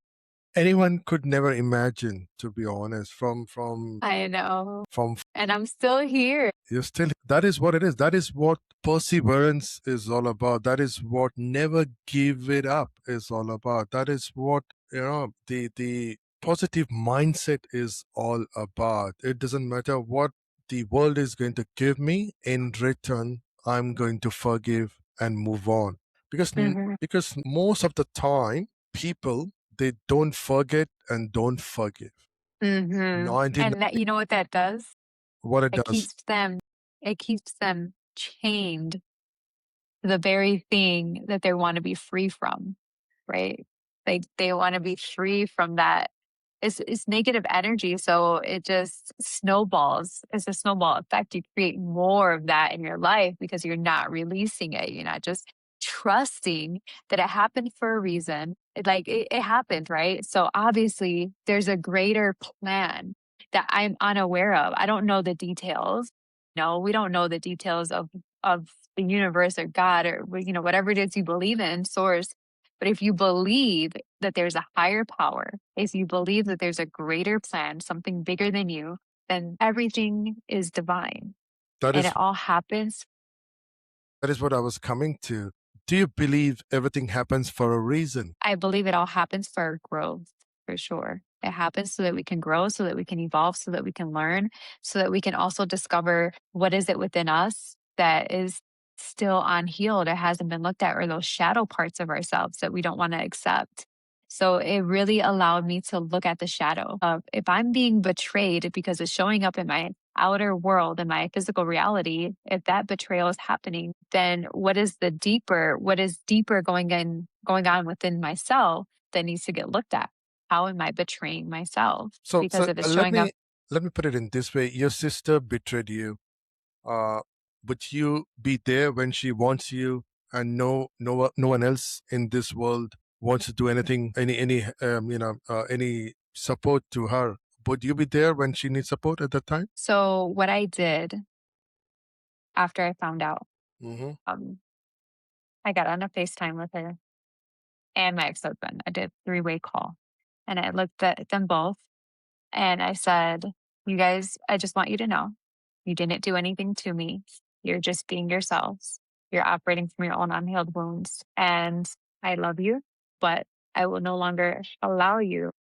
anyone could never imagine, to be honest. I know, From and I'm still here. you're still, that is what it is. That is what perseverance is all about. That is what never give it up is all about. That is what, the positive mindset is all about. It doesn't matter what the world is going to give me. In return, I'm going to forgive and move on. Because Hmm. because most of the time people, they don't forget and don't forgive. Hmm. 99, And that, you know what that does? what it It does. keeps them, it keeps them chained to the very thing that they want to be free from, right? Like they want to be free from that. It's negative energy, so it just snowballs. It's a snowball effect. You create more of that in your life because you're not releasing it. You're not just trusting that it happened for a reason. It happened, right? So obviously there's a greater plan that I'm unaware of. I don't know the details. No, we don't know the details of the universe or God or whatever it is you believe in, source. But if you believe that there's a higher power, if you believe that there's a greater plan, something bigger than you, then everything is divine That and it is all happens. that is what I was coming to. Do you believe everything happens for a reason? I believe it all happens for our growth, for sure. It happens so that we can grow, so that we can evolve, so that we can learn, so that we can also discover what is it within us that is still unhealed, it hasn't been looked at, or those shadow parts of ourselves that we don't want to accept. So it really allowed me to look at the shadow of if I'm being betrayed because it's showing up in my outer world and my physical reality, if that betrayal is happening, then what is deeper going on within myself that needs to get looked at? How am I betraying myself? Because if it's Let showing up, me put it in this way. Your sister betrayed you. Uh, would you be there when she wants you, and no one else in this world wants to do anything, any support to her? Would you be there when she needs support at that time? so what I did after I found out, Mm-hmm. um, I got on a FaceTime with her and my ex-husband. I did three-way call and I looked at them both and I said, "You guys, I just want you to know you didn't do anything to me. You're just being yourselves. You're operating from your own unhealed wounds. And I love you, but I will no longer allow you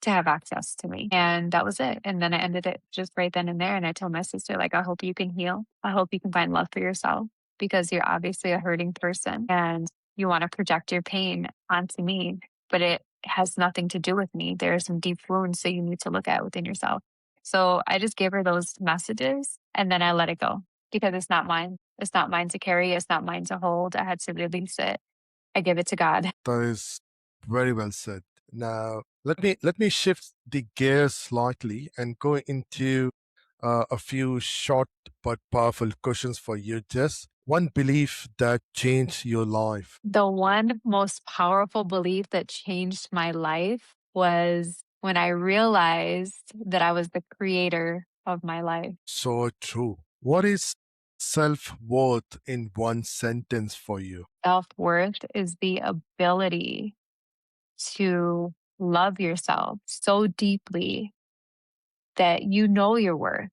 to have access to me." And that was it. And then I ended it just right then and there. And I told my sister, like, I hope you can heal. I hope you can find love for yourself because you're obviously a hurting person and you want to project your pain onto me, but it has nothing to do with me. There are some deep wounds that you need to look at within yourself. So I just gave her those messages and then I let it go because it's not mine. It's not mine to carry. It's not mine to hold. I had to release it. I give it to God. That is very well said. Now, let me shift the gears slightly and go into a few short but powerful questions for you, Jess. One belief that changed your life. The one most powerful belief that changed my life was when I realized that I was the creator of my life. So true. What is self-worth in one sentence for you? Self worth is the ability to love yourself so deeply that you know your worth,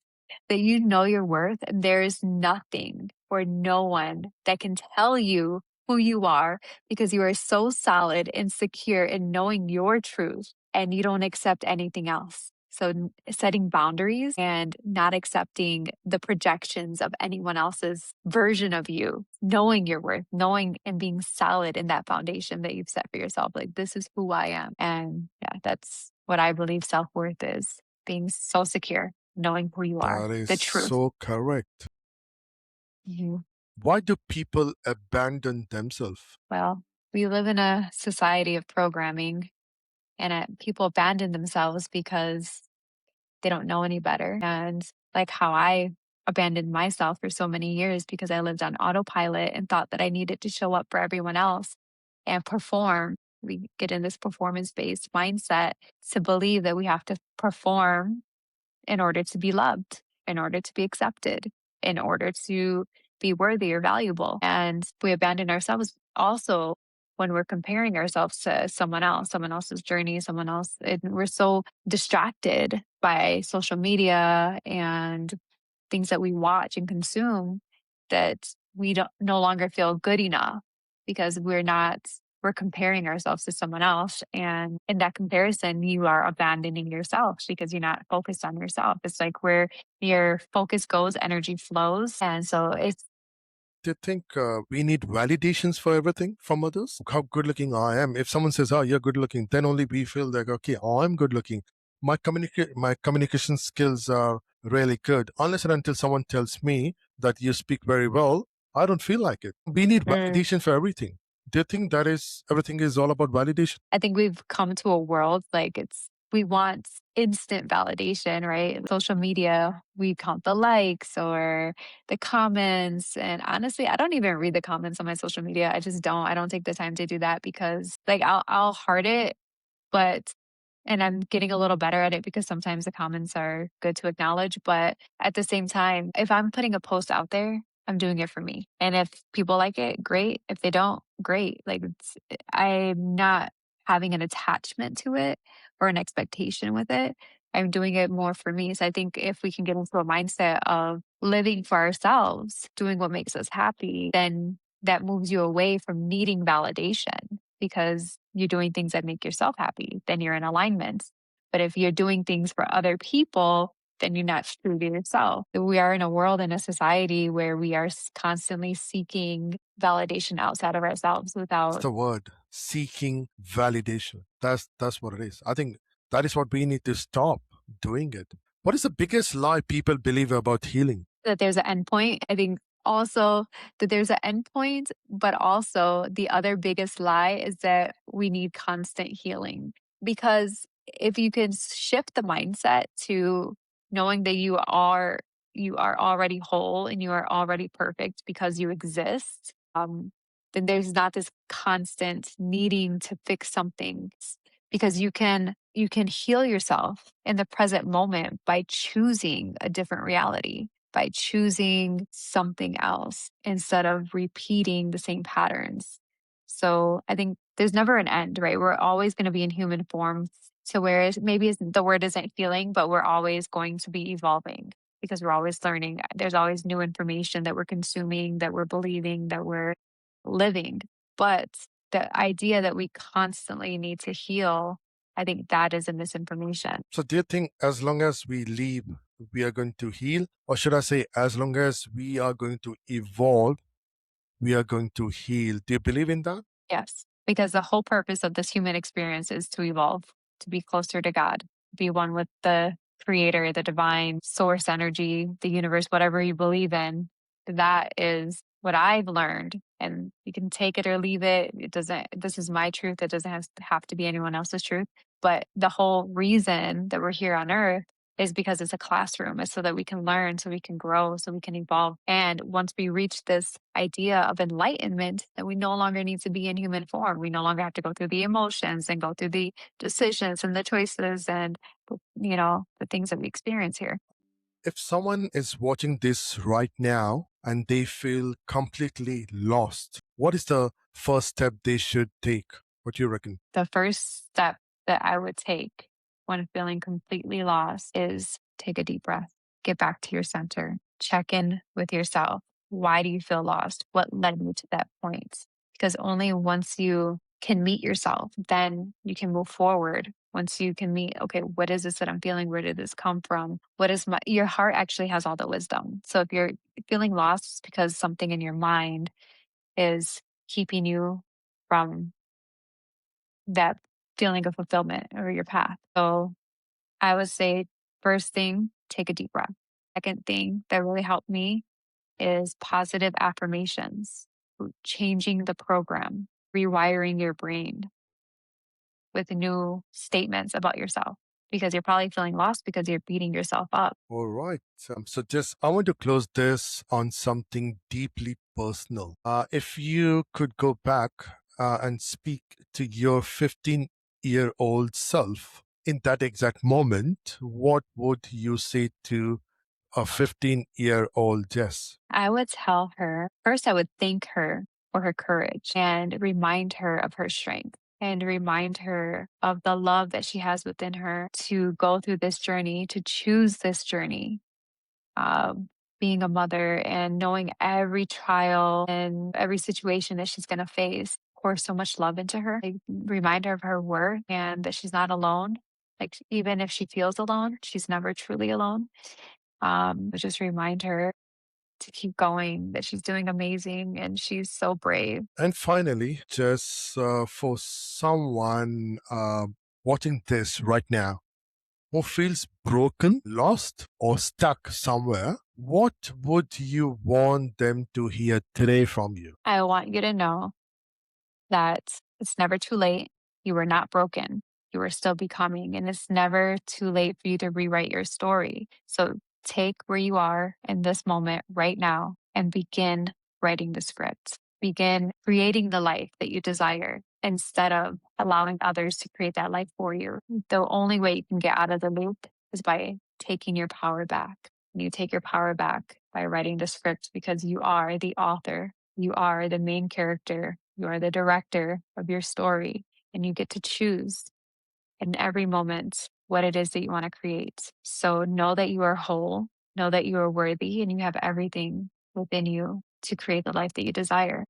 that you know your worth, and there is nothing or no one that can tell you who you are because you are so solid and secure in knowing your truth and you don't accept anything else. So, setting boundaries and not accepting the projections of anyone else's version of you, knowing your worth, knowing and being solid in that foundation that you've set for yourself. Like, this is who I am. And yeah, that's what I believe self worth is, being so secure, knowing who you are, That is the truth. so correct. Mhm. Why do people abandon themselves? Well, we live in a society of programming, and people abandon themselves because they don't know any better. And like how I abandoned myself for so many years because I lived on autopilot and thought that I needed to show up for everyone else and perform. We get in this performance based mindset to believe that we have to perform in order to be loved, in order to be accepted, in order to be worthy or valuable. And we abandon ourselves also when we're comparing ourselves to someone else's journey, someone else. And we're so distracted by social media and things that we watch and consume that we don't no longer feel good enough because we're comparing ourselves to someone else. And in that comparison, you are abandoning yourself because you're not focused on yourself. It's like where your focus goes, energy flows. And so it's Do you think we need validations for everything from others? How good looking I am. If someone says, "Oh, you're good looking," then only we feel like, okay, I'm good looking. My communication skills are really good. Unless and until someone tells me that you speak very well, I don't feel like it. We need mm, validation for everything. Do you think that is everything is all about validation? I think we've come to a world like we want instant validation, right? Social media, we count the likes or the comments. And honestly, I don't even read the comments on my social media. I just don't. I don't take the time to do that because like I'll heart it, but and I'm getting a little better at it because sometimes the comments are good to acknowledge. But at the same time, if I'm putting a post out there, I'm doing it for me. And if people like it, great. If they don't, great. I'm not having an attachment to it or an expectation with it. I'm doing it more for me. So I think if we can get into a mindset of living for ourselves, doing what makes us happy, then that moves you away from needing validation because you're doing things that make yourself happy, then you're in alignment. But if you're doing things for other people, then you're not true to yourself. We are in a world and a society where we are constantly seeking validation outside of ourselves It's without the word seeking validation. That's what it is. I think that is what we need to stop doing it. What is the biggest lie people believe about healing? that there's an endpoint. I think also that there's an endpoint, but also the other biggest lie is that we need constant healing. Because if you can shift the mindset to knowing that you are already whole and you are already perfect because you exist, then there's not this constant needing to fix something because you can heal yourself in the present moment by choosing a different reality, by choosing something else instead of repeating the same patterns. So I think there's never an end, right? We're always going to be in human form to where maybe the word isn't healing, but we're always going to be evolving because we're always learning. There's always new information that we're consuming, that we're believing, that we're living. But the idea that we constantly need to heal, I think that is a misinformation. So, do you think as long as we live, we are going to heal? Or should I say, as long as we are going to evolve, we are going to heal? Do you believe in that? Yes, because the whole purpose of this human experience is to evolve, to be closer to God, be one with the creator, the divine source energy, the universe, whatever you believe in. That is what I've learned. And you can take it or leave it. It doesn't, this is my truth. It doesn't have to be anyone else's truth. But the whole reason that we're here on earth is because it's a classroom. It's so that we can learn, so we can grow, so we can evolve. And once we reach this idea of enlightenment, that we no longer need to be in human form. We no longer have to go through the emotions and go through the decisions and the choices and, the things that we experience here. If someone is watching this right now and they feel completely lost, what is the first step they should take? What do you reckon? The first step that I would take when feeling completely lost is take a deep breath, get back to your center, check in with yourself. Why do you feel lost? What led you to that point? Because only once you can meet yourself, then you can move forward. Once you can meet, okay, what is this that I'm feeling? Where did this come from? Your heart actually has all the wisdom. So if you're feeling lost, it's because something in your mind is keeping you from that feeling of fulfillment or your path. So I would say, first thing, take a deep breath. Second thing that really helped me is positive affirmations, changing the program, rewiring your brain with new statements about yourself. because you're probably feeling lost because you're beating yourself up. All right. So, just I want to close this on something deeply personal. If you could go back and speak to your 15-year-old self in that exact moment, what would you say to a 15-year-old Jess? I would tell her, first, I would thank her for her courage and remind her of her strength and remind her of the love that she has within her to go through this journey, to choose this journey of being a mother and knowing every trial and every situation that she's going to face. Pour so much love into her. Like, remind her of her worth and that she's not alone. Like, even if she feels alone, she's never truly alone. But just remind her to keep going, that she's doing amazing and she's so brave. And finally, just for someone watching this right now who feels broken, lost, or stuck somewhere, what would you want them to hear today from you? I want you to know that it's never too late. You were not broken. You are still becoming, and it's never too late for you to rewrite your story. So take where you are in this moment right now and begin writing the script. Begin creating the life that you desire instead of allowing others to create that life for you. The only way you can get out of the loop is by taking your power back. And you take your power back by writing the script because you are the author. You are the main character. You are the director of your story, and you get to choose in every moment what it is that you want to create. So know that you are whole, know that you are worthy, and you have everything within you to create the life that you desire.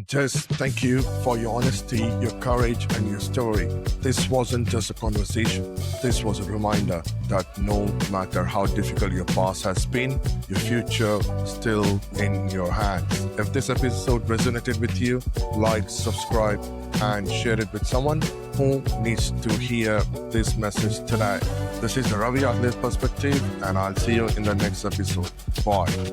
Just thank you for your honesty, your courage, and your story. This wasn't just a conversation. This was a reminder that no matter how difficult your past has been, your future still in your hands. If this episode resonated with you, like, subscribe, and share it with someone who needs to hear this message today. This is the Ravi Agnes Perspective, and I'll see you in the next episode. Bye.